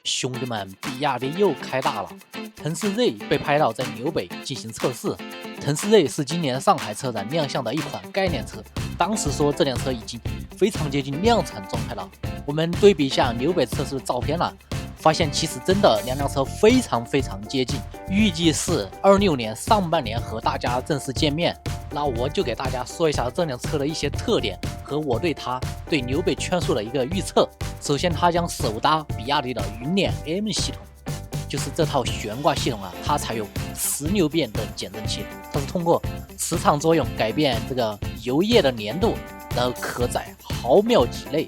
兄弟们，比亚迪又开大了。腾势 Z 被拍到在纽北进行测试。腾势 Z 是今年上海车展亮相的一款概念车，当时说这辆车已经非常接近量产状态了。我们对比一下纽北测试的照片了，发现其实真的两辆车非常接近，预计是26年上半年和大家正式见面。那我就给大家说一下这辆车的一些特点和我对纽北圈速的一个预测。首先，它将首搭比亚迪的云辇 M 系统，就是这套悬挂系统啊，它采用10牛变的减震器，它是通过磁场作用改变这个油液的粘度，然后可在毫秒级内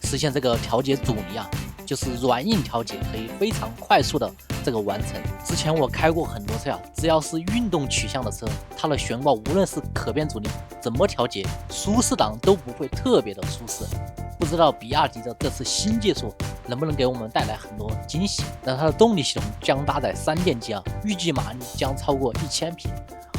实现这个调节阻尼啊，就是软硬调节可以非常快速的这个完成。之前我开过很多车啊，只要是运动取向的车，它的悬挂无论是可变阻尼怎么调节，舒适档都不会特别的舒适。不知道比亚迪的这次新技术能不能给我们带来很多惊喜？那它的动力系统将搭载3电机啊，预计马力将超过1000匹，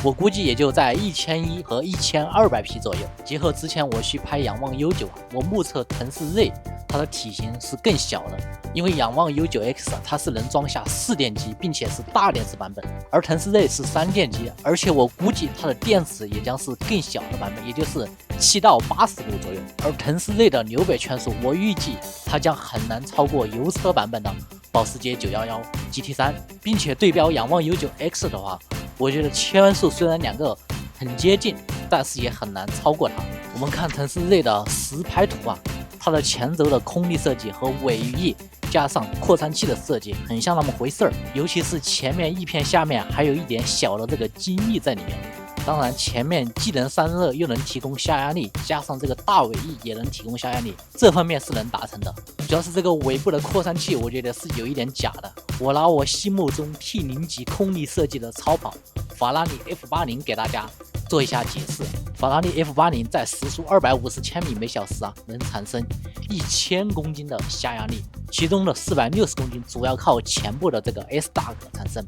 我估计也就在1100和1200匹左右。结合之前我去拍仰望 U9 啊，我目测腾势 Z 它的体型是更小的，因为仰望 U9X 啊，它是能装下4电机，并且是大电池版本，而腾势 Z 是3电机，而且我估计它的电池也将是更小的版本，也就是7到80度左右。而腾势 Z 的纽北圈速，我预计它将很难超过油车版本的保时捷911 GT3，并且对标仰望 U9X 的话，我觉得圈速虽然两个很接近，但是也很难超过它。我们看腾势 Z 的实拍图啊，它的前轴的空力设计和尾翼加上扩散器的设计很像那么回事儿，尤其是前面翼片下面还有一点小的这个襟翼在里面。当然前面既能散热又能提供下压力，加上这个大尾翼也能提供下压力，这方面是能达成的。主要是这个尾部的扩散器我觉得是有一点假的。我拿我心目中 T0级空力设计的超跑法拉利 F80 给大家做一下解释。法拉利 F80 在时速250千米每小时啊，能产生1000公斤的下压力，其中的460公斤主要靠前部的这个 S-Dark 产生，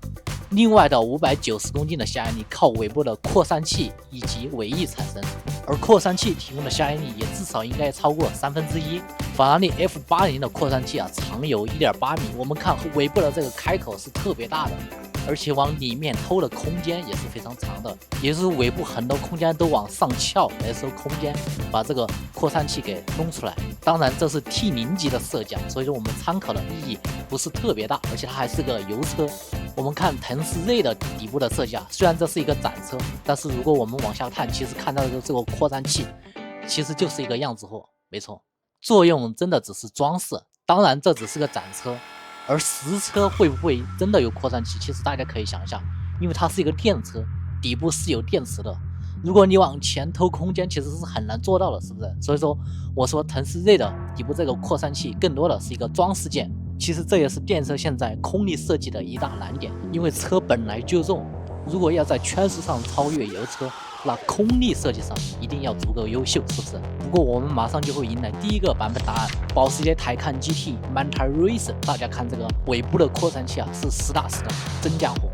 另外的590公斤的下压力靠尾部的扩散器以及尾翼产生，而扩散器提供的下压力也至少应该超过1/3。法拉利 F80 的扩散器啊，长有1.8米，我们看尾部的这个开口是特别大的，而且往里面偷的空间也是非常长的，也就是尾部很多空间都往上翘来收空间，把这个扩散器给弄出来。当然这是 T0级的设计，所以说我们参考的意义不是特别大，而且它还是个油车。我们看腾势 Z 的底部的设计啊，虽然这是一个展车，但是如果我们往下看，其实看到的这个扩散器其实就是一个样子货，没错，作用真的只是装饰。当然这只是个展车，而实车会不会真的有扩散器，其实大家可以想一下，因为它是一个电车，底部是有电池的，如果你往前偷空间其实是很难做到的，是不是？所以说我说腾势 Z 的底部这个扩散器更多的是一个装饰件，其实这也是电车现在空力设计的一大难点，因为车本来就重，如果要在圈速上超越油车，那空力设计上一定要足够优秀，是不是？不过我们马上就会迎来第一个版本答案，保时捷台看 GT Manta Racer， 大家看这个尾部的扩散器啊，是实打实的真家伙。